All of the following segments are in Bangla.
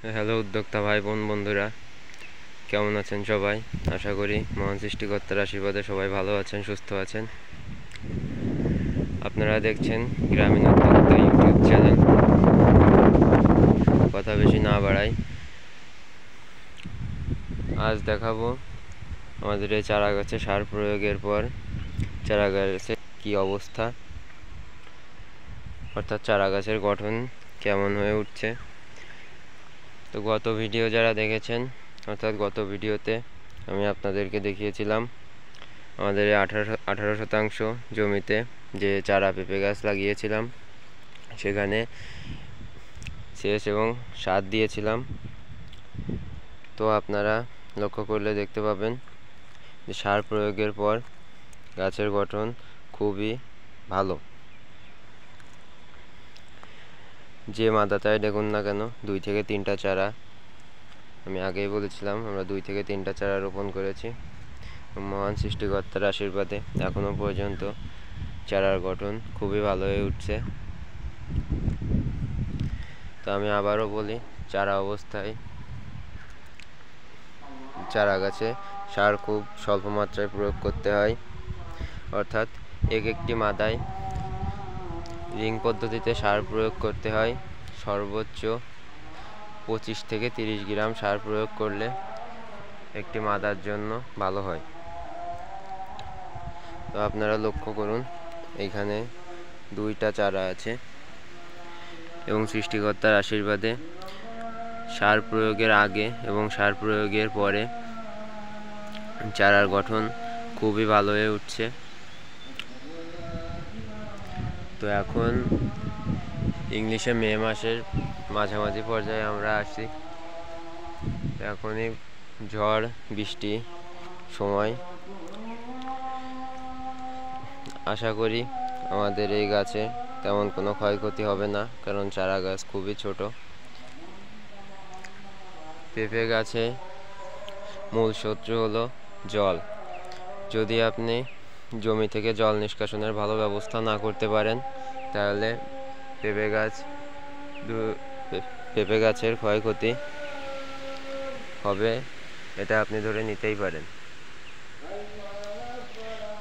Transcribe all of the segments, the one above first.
হ্যালো উদ্যোক্তা ভাই বোন বন্ধুরা, কেমন আছেন সবাই? আশা করি মহান সৃষ্টিকর্তার আশীর্বাদে সবাই ভালো আছেন, সুস্থ আছেন। আপনারা দেখছেন গ্রামীণ উদ্যোক্তা ইউটিউব চ্যানেল। কথা বেশি না বাড়াই, আজ দেখাবো আমাদের এই চারা গাছে সার প্রয়োগের পর চারা গাছের কী অবস্থা, অর্থাৎ চারা গাছের গঠন কেমন হয়ে উঠছে। তো গত ভিডিও যারা দেখেছেন, অর্থাৎ গত ভিডিওতে আমি আপনাদেরকে দেখিয়েছিলাম আমাদের 18% জমিতে যে চারা পেঁপে গাছ লাগিয়েছিলাম সেখানে সেচ এবং সার দিয়েছিলাম। তো আপনারা লক্ষ্য করলে দেখতে পাবেন যে সার প্রয়োগের পর গাছের গঠন খুবই ভালো। যে মাদাটাই দেখুন না কেন, 2 থেকে 3টা চারা, আমি আগেই বলেছিলাম আমরা 2 থেকে 3টা চারা রোপণ করেছি। মহান সৃষ্টিকর্তার আশীর্বাদে এখনো পর্যন্ত চারার গঠন খুবই ভালো হয়ে উঠছে। তো আমি আবারও বলি, চারা অবস্থায় চারা গাছে সার খুব স্বল্প মাত্রায় প্রয়োগ করতে হয়, অর্থাৎ একটি মাদায় রিং পদ্ধতিতে সার প্রয়োগ করতে হয়। সর্বোচ্চ 25 থেকে 30 গ্রাম সার প্রয়োগ করলে একটি মাদার জন্য ভালো হয়। তো আপনারা লক্ষ্য করুন, এইখানে 2টা চারা আছে এবং সৃষ্টিকর্তার আশীর্বাদে সার প্রয়োগের আগে এবং সার প্রয়োগের পরে চারার গঠন খুবই ভালো হয়ে উঠছে। তো এখন ইংলিশে মে মাসের মাঝামাঝি পর্যায়ে আমরা আসি। এখনই ঝড় বৃষ্টি সময়। আশা করি আমাদের এই গাছে তেমন কোনো ক্ষয়ক্ষতি হবে না, কারণ চারা গাছ খুবই ছোট। পেঁপে গাছে মূল শত্রু হলো জল। যদি আপনি জমি থেকে জল নিষ্কাশনের ভালো ব্যবস্থা না করতে পারেন, তাহলে পেঁপে গাছের ক্ষয়ক্ষতি হবে, এটা আপনি ধরে নিতেই পারেন।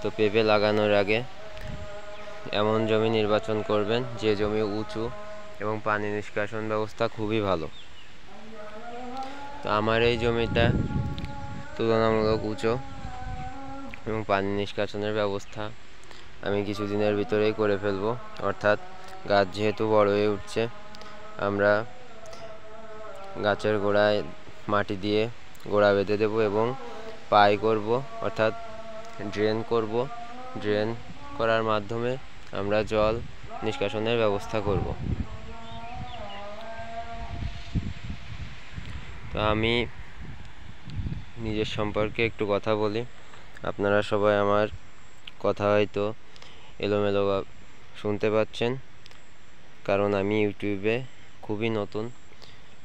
তো পেঁপে লাগানোর আগে এমন জমি নির্বাচন করবেন যে জমি উঁচু এবং পানি নিষ্কাশন ব্যবস্থা খুবই ভালো। তো আমার এই জমিটা তুলনামূলক উঁচু এবং পানি নিষ্কাশনের ব্যবস্থা আমি কিছুদিনের ভিতরেই করে ফেলবো। অর্থাৎ গাছ যেহেতু বড় হয়ে উঠছে, আমরা গাছের গোড়ায় মাটি দিয়ে গোড়া বেঁধে দেব এবং পাই করব, অর্থাৎ ড্রেন করব। ড্রেন করার মাধ্যমে আমরা জল নিষ্কাশনের ব্যবস্থা করব। তো আমি নিজের সম্পর্কে একটু কথা বলি। আপনারা সবাই আমার কথা হয়তো এলোমেলো শুনতে পাচ্ছেন, কারণ আমি ইউটিউবে খুবই নতুন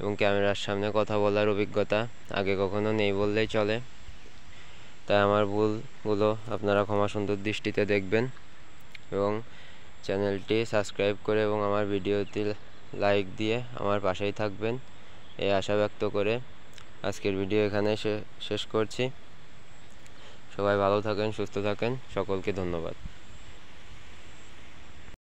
এবং ক্যামেরার সামনে কথা বলার অভিজ্ঞতা আগে কখনো নেই বললেই চলে। তাই আমার ভুলগুলো আপনারা ক্ষমা সুন্দর দৃষ্টিতে দেখবেন এবং চ্যানেলটি সাবস্ক্রাইব করে এবং আমার ভিডিওটি লাইক দিয়ে আমার পাশেই থাকবেন, এই আশা ব্যক্ত করে আজকের ভিডিও এখানে শেষ করছি। সবাই ভালো থাকেন, সুস্থ থাকেন, সকলকে ধন্যবাদ।